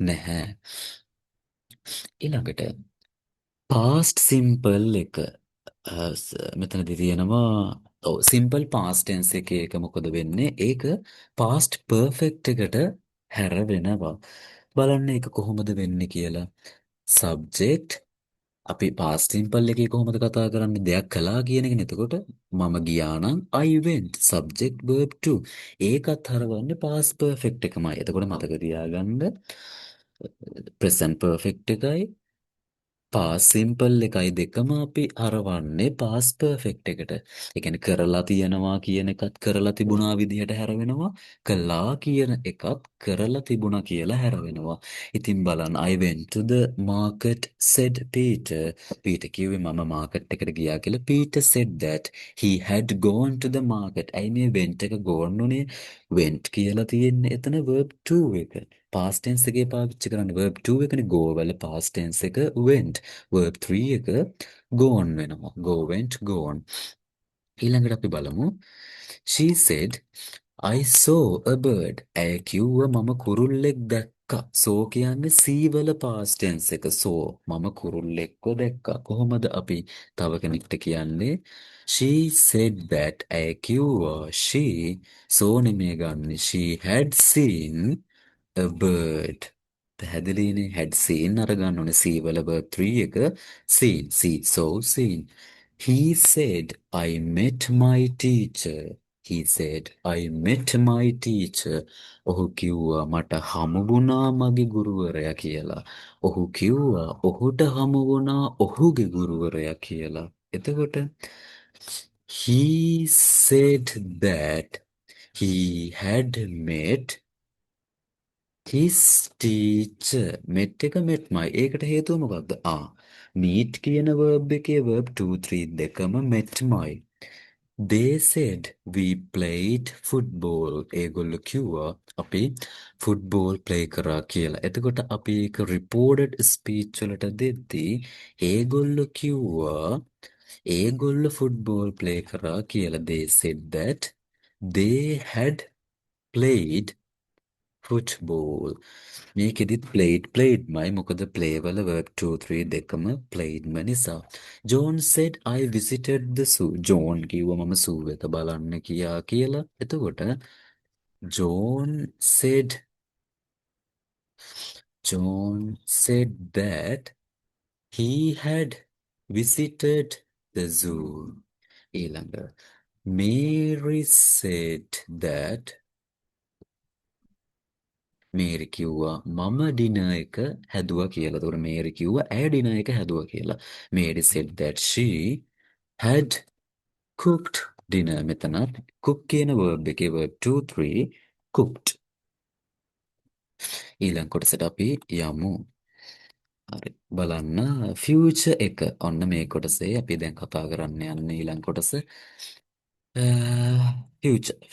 නැහැ. ඊළඟට past simple එක මෙතනදී තියෙනවා simple past tense එකේ එක මොකද වෙන්නේ? ඒක past perfect එකට හැරවෙනවා. බලන්න ඒක කොහොමද වෙන්නේ කියලා. subject අපි past simple එකේ කොහොමද කතා කරන්නේ? දෙයක් කළා කියන එකනේ. එතකොට මම ගියා නම් I went. subject verb to. ඒකත් හරවන්නේ past perfect එකමයි. එතකොට මතක තියාගන්න present perfect එකයි පාස් සිම්පල් එකයි දෙකම අපි හරවන්නේ පාස් පර්ෆෙක්ට් එකට. ඒ කියන්නේ කරලා තියනවා කියන එකත් කරලා තිබුණා විදිහට හැරවෙනවා. කළා කියන එකත් කරලා තිබුණා කියලා හැරවෙනවා. ඉතින් බලන්න I went to the market said Peter. Peter කිව්වේ මම මාකට් එකට ගියා කියලා. Peter said that he had gone to the market. ඇයි මේ went එක ගෝන්න උනේ? went කියලා තියෙන්නේ එතන verb to එක. past tense එකේ පාවිච්චි කරන්නේ verb 2 එකනේ go වල past tense එක went verb 3 එක gone වෙනවා go went gone ඊළඟට අපි බලමු she said I saw a bird ඇය කිව්වා මම කුරුල්ලෙක් දැක්කා saw කියන්නේ see වල past tense එක saw මම කුරුල්ලෙක්ව දැක්කා කොහොමද අපි තව කෙනෙක්ට කියන්නේ she said that ඇය කිව්වා she saw නෙමෙයි ගන්න she had seen a bird පැහැදිලිනේ had seen අරගන්න ඕනේ see වල verb 3 එක seen see so seen he said I met my teacher he said I met my teacher ඔහු කිව්වා මට හමු වුණා මගේ ගුරුවරයා කියලා ඔහු කිව්වා ඔහුට හමු වුණා ඔහුගේ ගුරුවරයා කියලා එතකොට he said that he had met his teacher met එක metමයි. ඒකට හේතුව මොකක්ද? meet කියන verb එකේ verb 2 3 දෙකම metමයි. They said we played football. ඒගොල්ලෝ කිව්වා අපි football play කරා කියලා. එතකොට අපි ඒක reported speech වලට දෙද්දී ඒගොල්ලෝ කිව්වා ඒගොල්ලෝ football play කරා කියලා. They said that they had played football. මේකෙදිත් playedමයි මොකද play වල verb 2 3 දෙකම playedම නිසා. John said I visited the zoo. John කිව්වා මම zoo එක බලන්න ගියා කියලා. එතකොට John said John said that he had visited the zoo. ඊළඟ Mary said that මේරි කිව්වා මම ඩිනර් එක හැදුවා කියලා. එතකොට මේරි කිව්වා ඇය ඩිනර් එක හැදුවා කියලා. Mary said that she had cooked dinner. මෙතන cook කියන verb එකේ verb 2 3 cooked. ඊළඟ කොටසට අපි යමු. හරි බලන්න future එක. ඔන්න මේ කොටසේ අපි දැන් කතා කරන්න යන්නේ ඊළඟ කොටස.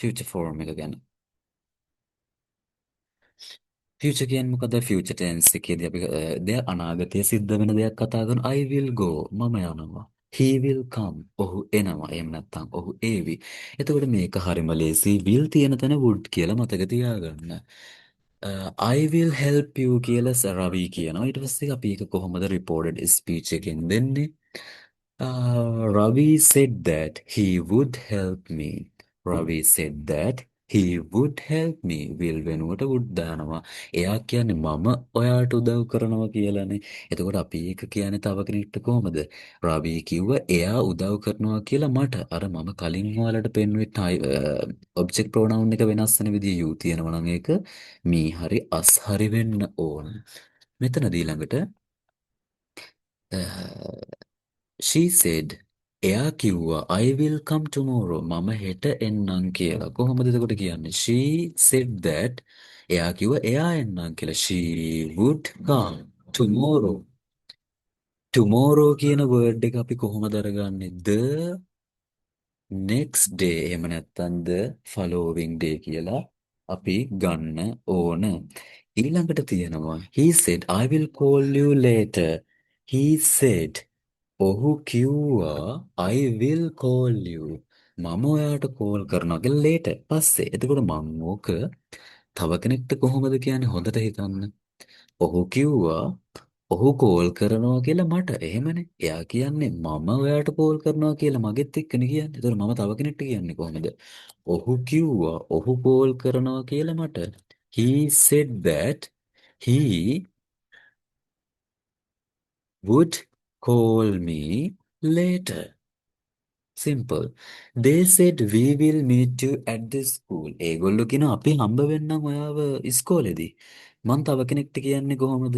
future form එක ගැන. ෆියුචර් කියන්නේ මොකද? ෆියුචර් ටෙන්ස් එකේදී අපි දෙයක් අනාගතයේ සිද්ධ වෙන දෙයක් කතා කරනවා. I will go මම යනවා. He will come ඔහු එනවා. එහෙම නැත්නම් ඔහු ඒවි. එතකොට මේක හරිම ලේසි. will තියෙන තැන would කියලා මතක තියාගන්න. I will help you කියලා රවි කියනවා. ඊට පස්සේ අපි ඒක කොහොමද reported speech එකෙන් දෙන්නේ? Ravi said that he would help me. Ravi said that he would help me. will වෙනුවට would දානවා. එයා කියන්නේ මම ඔයාට උදව් කරනවා කියලානේ. එතකොට අපි ඒක කියන්නේ තව කෙනෙක්ට කොහොමද? රවි කිව්වා එයා උදව් කරනවා කියලා මට. අර මම කලින් ඔයාලට පෙන්වෙච්ච ඔබ්ජෙක්ට් ප්‍රොනවුන් එක වෙනස් වෙන විදිය you තියෙනවා නම් ඒක me හරි us හරි වෙන්න ඕන. මෙතනදී ළඟට she said එයා කිව්වා I will come tomorrow මම හෙට එන්නම් කියලා. කොහොමද එතකොට කියන්නේ? She said that එයා කිව්වා එයා එන්නම් කියලා. She would come tomorrow. tomorrow කියන word එක අපි කොහොමද අරගන්නේ? The next day එහෙම නැත්නම් the following day කියලා අපි ගන්න ඕන. ඊළඟට තියෙනවා he said I will call you later. He said ඔහු කිව්වා I will call you. මම ඔයාට කෝල් කරනවා කියලා later පස්සේ. එතකොට මම ඕක තව කෙනෙක්ට කොහොමද කියන්නේ හොඳට හිතන්න. ඔහු කිව්වා ඔහු කෝල් කරනවා කියලා මට. එහෙමනේ. එයා කියන්නේ මම ඔයාට කෝල් කරනවා කියලා මගෙත් එක්කනේ කියන්නේ. ඒතකොට මම තව කෙනෙක්ට කියන්නේ කොහොමද? ඔහු කිව්වා ඔහු කෝල් කරනවා කියලා මට. He said that he would call me later. Simple. They said we will meet you at the school. ඒගොල්ලෝ කියනවා අපි හම්බ වෙන්නම් ඔයාව ඉස්කෝලේදී. මං තව කෙනෙක්ට කියන්නේ කොහොමද?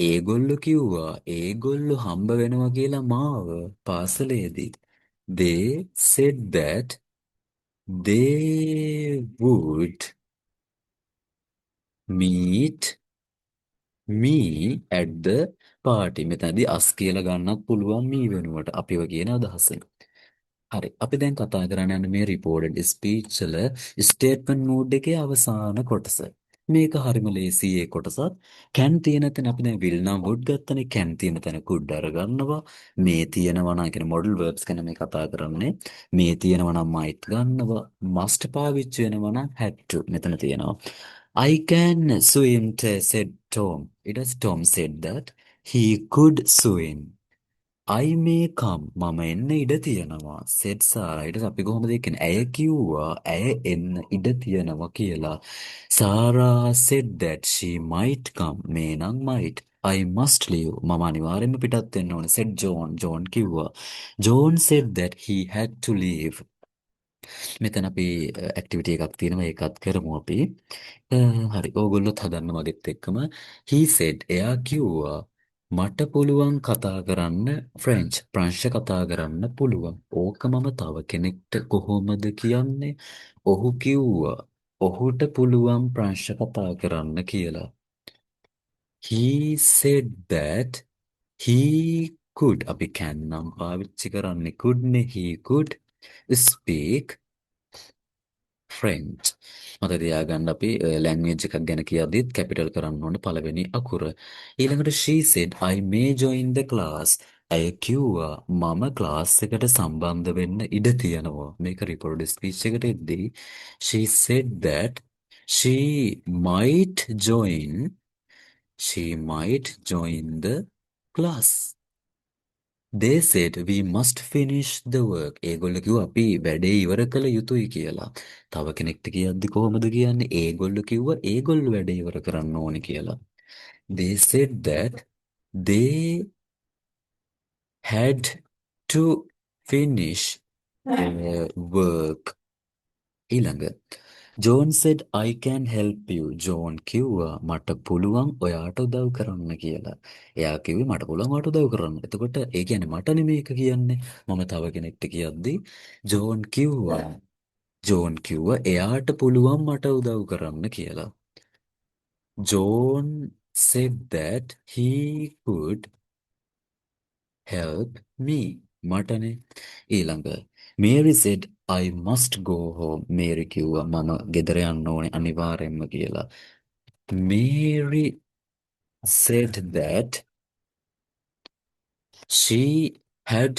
ඒගොල්ලෝ කිව්වා ඒගොල්ලෝ හම්බ වෙනවා කියලා මාව පාසලේදී. They said that they would meet me at the party. මෙතනදී us කියලා ගන්නත් පුළුවන් me වෙනුවට අපිව කියන අදහසෙන්. හරි. අපි දැන් කතා කරන්න යන මේ reported speech වල statement mood එකේ අවසාන කොටස. මේක හරිම ලේසි ඒ කොටසත්. can තියෙන තැන අපි දැන් will නම් would ගත්තනේ. can තියෙන තැන could අරගන්නවා. මේ තියෙනවා නම් කියන modal verbs ගැන මේ කතා කරන්නේ. මේ තියෙනවා නම් might ගන්නවා. must පාවිච්චි වෙනවා නම් had to. මෙතන තියෙනවා. I can swim, said Tom. It was Tom said that he could swim. I may come. මම එන්න ඉඩ තියෙනවා. said Sarah. ඊට පස්සේ අපි කොහොමද කියන්නේ? ඇය කිව්වා ඇය එන්න ඉඩ තියෙනවා කියලා. Sarah said that she might come. මේ නම් might. I must leave. මම අනිවාර්යෙන්ම පිටත් වෙන්න ඕනේ. said John. John කිව්වා. John said that he had to leave. මෙතන අපි ඇක්ටිවිටි එකක් තියෙනවා ඒකත් කරමු අපි. හරි. ඕගොල්ලොත් හදන්න මගෙත් එක්කම. He said එයා කිව්වා මට පුළුවන් කතා කරන්න ප්‍රංශ කතා කරන්න පුළුවන්. ඕක මම තව කෙනෙක්ට කොහොමද කියන්නේ? ඔහු කිව්වා ඔහුට පුළුවන් ප්‍රංශ කතා කරන්න කියලා. He said that he could අපි can නම් පාවිච්චි කරන්නේ could නේ. He could speak French. මතක තියාගන්න අපි ලැන්ග්වේජ් එකක් ගැන කියද්දිත් කැපිටල් කරන්න ඕන පළවෙනි අකුර. ඊළඟට she said I may join the class. ඇය කිව්වා මම ක්ලාස් එකට සම්බන්ධ වෙන්න ඉඩ තියෙනවා. මේක රිපෝටඩ් ස්පීච් එකට එද්දී she said that she might join she might join the class. They said we must finish the work. ඒගොල්ලෝ කිව්වා අපි වැඩේ ඉවර කළ යුතුයි කියලා. තව කෙනෙක්ට කියද්දි කොහොමද කියන්නේ? ඒගොල්ලෝ කිව්වා ඒගොල්ලෝ වැඩේ ඉවර කරන්න ඕනේ කියලා. They said that they had to finish their work. ඊළඟ John said I can help you. John කිව්වා මට පුළුවන් ඔයාට උදව් කරන්න කියලා. එයා කිව්වේ මට පුළුවන් ඔයාට උදව් කරන්න. එතකොට ඒ කියන්නේ මට නෙමෙයි ඒක කියන්නේ. මම තව කෙනෙක්ට කියද්දි ජෝන් කිව්වා එයාට පුළුවන් මට උදව් කරන්න කියලා. John said that he could help me. මටනේ. ඊළඟ Mary said I must go home. Mary කිව්වා මම ගෙදර යන්න ඕනේ අනිවාර්යෙන්ම කියලා. Mary said that she had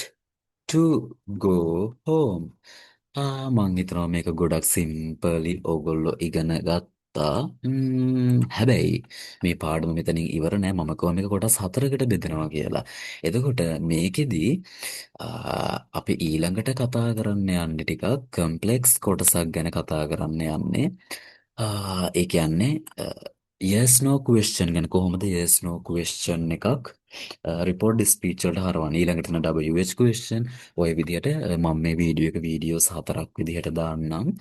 to go home. මං හිතනවා මේක ගොඩක් සිම්පලි ඕගොල්ලෝ ඉගෙන ගත්තා. හැබැයි මේ පාඩම මෙතනින් ඉවර නෑ. මම කිව්වා මේක කොටස් 4කට බෙදෙනවා කියලා. එතකොට මේකෙදි අපි ඊළඟට කතා කරන්න යන්නේ ටිකක් කම්ප්ලෙක්ස් කොටසක් ගැන කතා කරන්න යන්නේ. ඒ කියන්නේ yes no question ගැන කොහොමද yes no question එකක් report speech වලට හරවන්නේ. ඊළඟට යන WH question ඔය විදිහට මම මේ වීඩියෝස් 4ක් විදිහට දාන්නම්.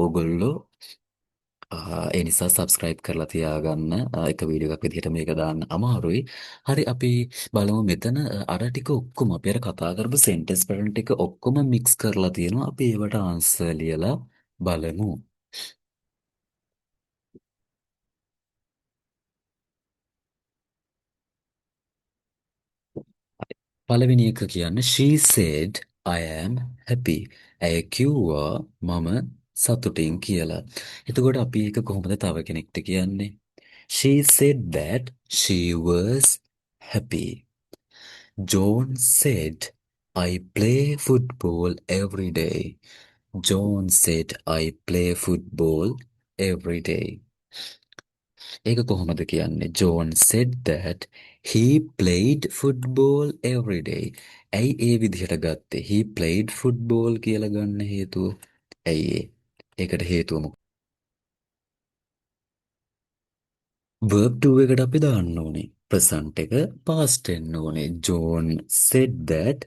ඕගොල්ලෝ ඒ නිසා subscribe කරලා තියාගන්න. එක වීඩියෝ එකක් විදිහට මේක දාන්න අමාරුයි. හරි අපි බලමු මෙතන අර ටික ඔක්කොම අපි අර කතා කරපු sentence pattern ටික ඔක්කොම mix කරලා තියෙනවා. අපි ඒවට answer ලියලා බලමු. පළවෙනි එක කියන්නේ she said I am happy. ඇය කිව්වා මම සතුටින් කියලා. එතකොට අපි ඒක කොහොමද තව කෙනෙක්ට කියන්නේ? She said that she was happy. John said I play football every day. John said I play football every day. ඒක කොහොමද කියන්නේ? John said that he played football every day. ඇයි ඒ විදිහට ගත්තේ? He played football කියලා ගන්න හේතුව ඇයි ඒ? ඒකට හේතුව මොකක්ද? verb 2 එකට අපි දාන්න ඕනේ. present එක past වෙන්න ඕනේ. John said that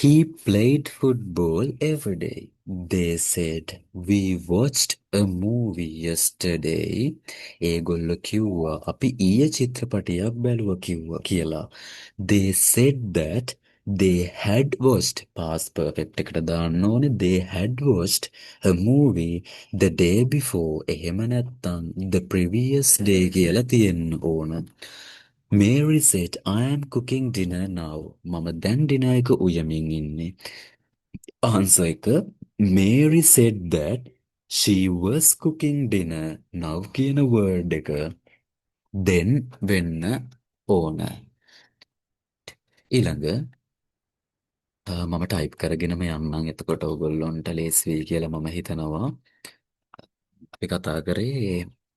He played football every day. They said, we watched a movie yesterday. ඒගොල්ලෝ කිව්වා අපි ඊයේ චිත්‍රපටයක් බැලුවා කිව්වා කියලා. They said that they had watched past perfect එකට දාන්න ඕනේ they had watched a movie the day before. එහෙම නැත්නම් the previous day කියලා තියෙන්න ඕන. Mary said, I am cooking dinner now. මම දැන් dinner එක උයමින් ඉන්නේ. Answer එක Mary said that she was cooking dinner now කියන word එක then වෙන්න ඕන. ඊළඟ මම ටයිප් කරගෙනම යන්නම් එතකොට ඔයගොල්ලොන්ට ලේසි වෙයි කියලා මම හිතනවා. අපි කතා කරේ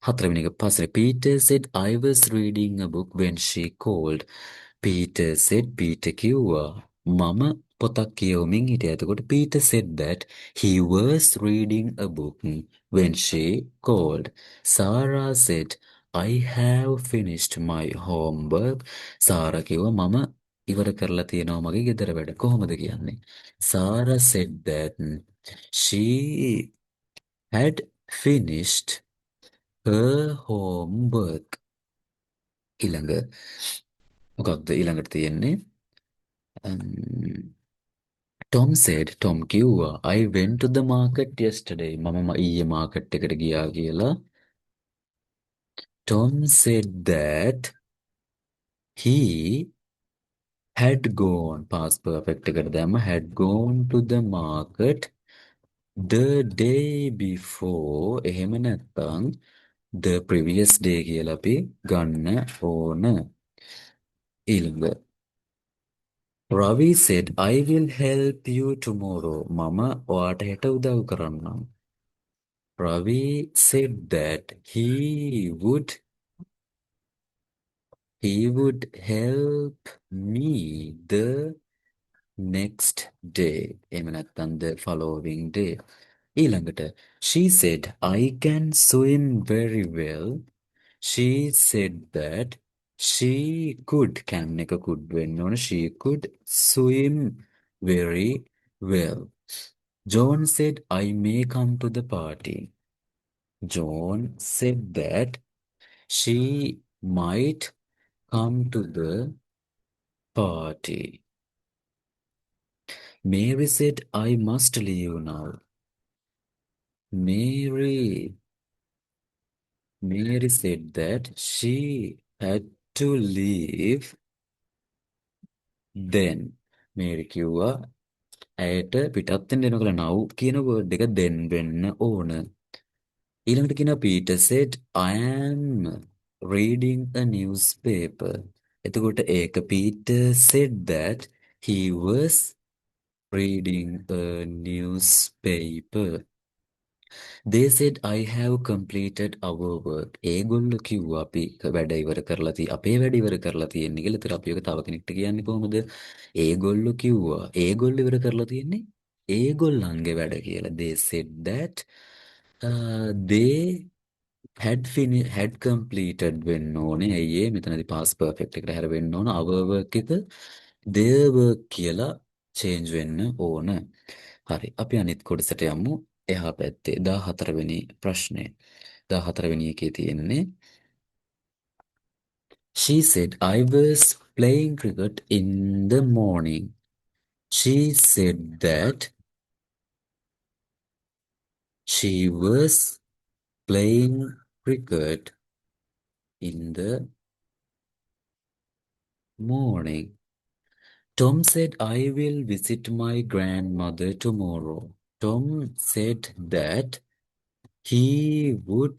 හතරවෙනි එක පස්සේ Peter said I was reading a book when she called. Peter said Peter කිව්වා මම පොතක් කියවමින් හිටියා. එතකොට Peter said that he was reading a book when she called. Sarah said I have finished my homework. සාරා කිව්වා මම ඉවර කරලා තියෙනවා මගේ ගෙදර වැඩ. කොහොමද කියන්නේ? Sarah said that she had finished her homework. ඊළඟ මොකක්ද ඊළඟට තියෙන්නේ? Tom said Tom කිව්වා I went to the market yesterday. මම ඊයේ මාකට් එකට ගියා කියලා. Tom said that he had gone past perfect එකට දැම්ම had gone to the market the day before. එහෙම නැත්නම් the previous day කියලා අපි ගන්න ඕන. ඊළඟ Ravi said I will help you tomorrow. මම ඔයාට හෙට උදව් කරන්නම්. Ravi said that he would help me the next day. එහෙම නැත්නම් the following day. ඊළඟට she said I can swim very well. She said that she could can එක could වෙන්න ඕන. She could swim very well. John said I may come to the party. John said that she might come to the party. Mary said I must leave now. Mary said that she had to leave then. Mary කිව්වා ඇයට පිටත් වෙන්න වෙනකල now කියන word එක then වෙන්න ඕන. ඊළඟට කියනවා Peter said I am reading a newspaper. එතකොට ඒක Peter said that he was reading a newspaper. They said I have completed our work. ඒගොල්ලෝ කිව්වා අපි වැඩ ඉවර කරලා අපේ වැඩ ඉවර කරලා තියෙන්නේ කියලා. ඒතර අපි ඔක තව කෙනෙක්ට කියන්නේ කොහොමද? ඒගොල්ලෝ කිව්වා. ඒගොල්ලෝ ඉවර කරලා තියෙන්නේ ඒගොල්ලන්ගේ වැඩ කියලා. They said that they had completed වෙන්න ඕනේ. ඇයි ඒ මෙතනදී past perfect එකට හැර වෙන්න ඕන. our work එක their work කියලා change වෙන්න ඕන. හරි. අපි අනිත් කොටසට යමු. එහා පැත්තේ 14 වෙනි ප්‍රශ්නය. 14 වෙනි එකේ තියෙන්නේ She said I was playing cricket in the morning. She said that she was playing cricket in the morning. Tom said I will visit my grandmother tomorrow. Tom said that he would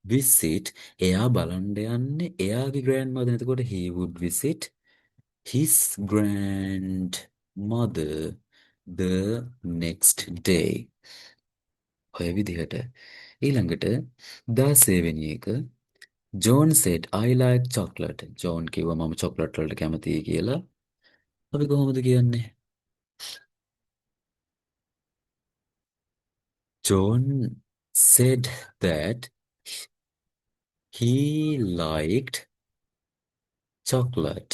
visit එයා බලන්න යන්නේ එයාගේ grandmother. එතකොට he would visit his grandmother the next day. ඔය විදිහට ඊළඟට 16 වෙනි එක John said I like chocolate. John කිව්වා මම chocolate වලට කැමතියි කියලා. අපි කොහොමද කියන්නේ? John said that he liked chocolate.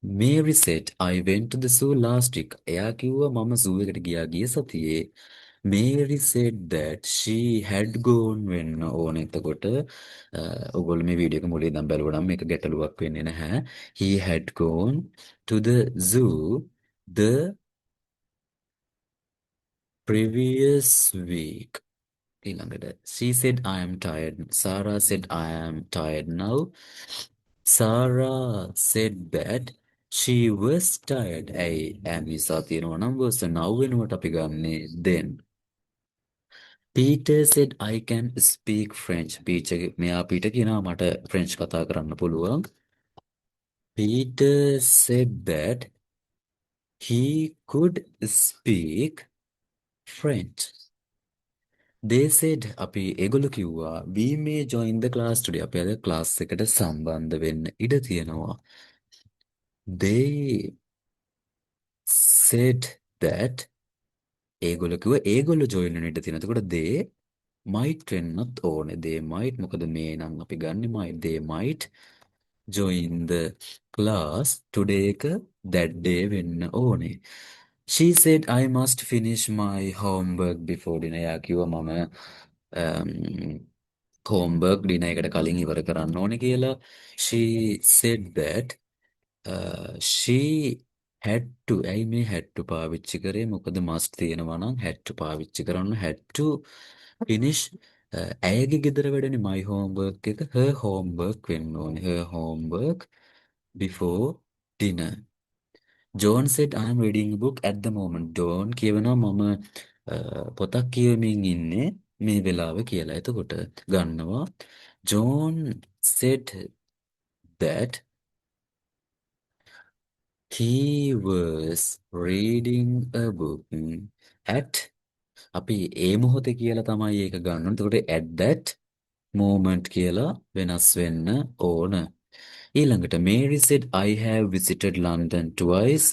Mary said, I went to the zoo last week. එයා කිව්වා මම zoo එකට ගියා ගිය සතියේ. Mary said that she had gone වෙන්න ඕන. එතකොට ඔයගොල්ලෝ මේ වීඩියෝ එක මුලින් ඉඳන් බැලුවා නම් මේක ගැටලුවක් වෙන්නේ නැහැ. He had gone to the zoo the previous week. ඊළඟට she said I am tired. Sarah said I am tired now. Sarah said that she was tired. ඇයි am නිසා තියෙනවා නම් was now වෙනුවට අපි ගන්නේ then. Peter said I can speak French. Peter මෙයා Peter කියනවා මට ෆ්‍රෙන්ච් කතා කරන්න පුළුවන්. Peter said that he could speak French. They said අපි ඒගොල්ලෝ කිව්වා we may join the class today. අපි අද ක්ලාස් එකට සම්බන්ධ වෙන්න ඉඩ තියෙනවා. They said that ඒගොල්ලෝ කිව්වා ඒගොල්ලෝ join වෙන්න ඉඩ තියෙනවා. එතකොට they might වෙන්නත් ඕනේ. They might මොකද මේ නම් අපි ගන්නෙ might. They might join the class today එක that day වෙන්න ඕනේ. She said I must finish my homework before dinner. එයා කිව්වා මම homework dinner එකට කලින් ඉවර කරන්න ඕනේ කියලා. She said that she had to ඇයි මේ had to පාවිච්චි කරේ මොකද must තියෙනවා නම් had to පාවිච්චි කරන්න had to finish ඇයගේ ගෙදර වැඩනේ my homework එක her homework වෙන්න ඕනේ her homework before dinner. John said I am reading a book at the moment. John කියනවා මම පොතක් කියවමින් ඉන්නේ මේ වෙලාව කියලා. එතකොට ගන්නවා John said that he was reading a book at අපි ඒ මොහොතේ කියලා තමයි ඒක ගන්න ඕනේ. එතකොට at that moment කියලා වෙනස් වෙන්න ඕන. ඊළඟට Mary said I have visited London twice.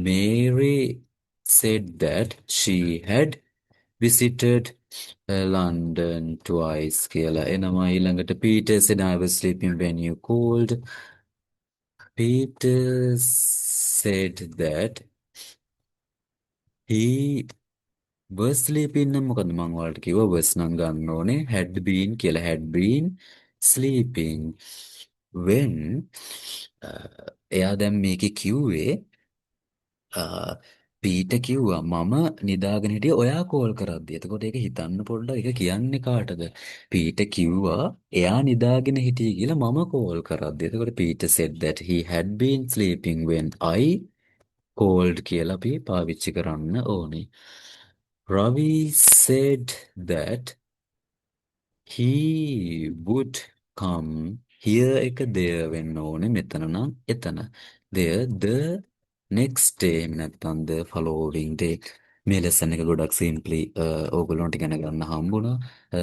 Mary said that she had visited London twice කියලා එනවා. ඊළඟට Peter said I was sleeping when you called. Peter said that he was sleeping නම් මොකද මම ඔයාලට කිව්වා was නම් ගන්න ඕනේ had been කියලා had been sleeping when එයා දැන් මේකේ කිව්වේ පීට කිව්වා මම නිදාගෙන හිටියේ ඔයා කෝල් කරද්දි. එතකොට ඒක හිතන්න පොඩ්ඩක් ඒක කියන්නේ කාටද? පීට කිව්වා එයා නිදාගෙන හිටියේ කියලා මම කෝල් කරද්දි. එතකොට Peter said that he had been sleeping when I called කියලා අපි පාවිච්චි කරන්න ඕනේ. Ravi said that he would come here එක there වෙන්න ඕනේ මෙතන නම් එතන. There the next day නැත්නම් the following day. මේ lesson එක ගොඩක් simply ඕගොල්ලන්ට ඉගෙන ගන්න හම්බුණා.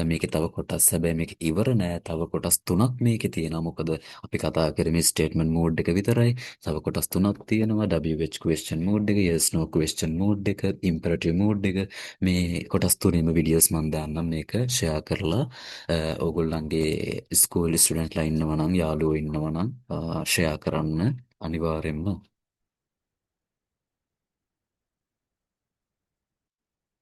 මේකේ තව කොටස් හැබැයි මේක ඉවර නෑ. තව කොටස් තුනක් මේකේ තියෙනවා. මොකද අපි කතා කරේ statement mode එක විතරයි. තව කොටස් තුනක් තියෙනවා. WH question mode එක, yes no question mode එක, imperative mode එක. මේ කොටස් තුනේම videos මම දාන්නම් මේක share කරලා ඕගොල්ලන්ගේ school student ලා ඉන්නවා නම් යාළුවෝ ඉන්නවා නම් share කරන්න අනිවාර්යෙන්ම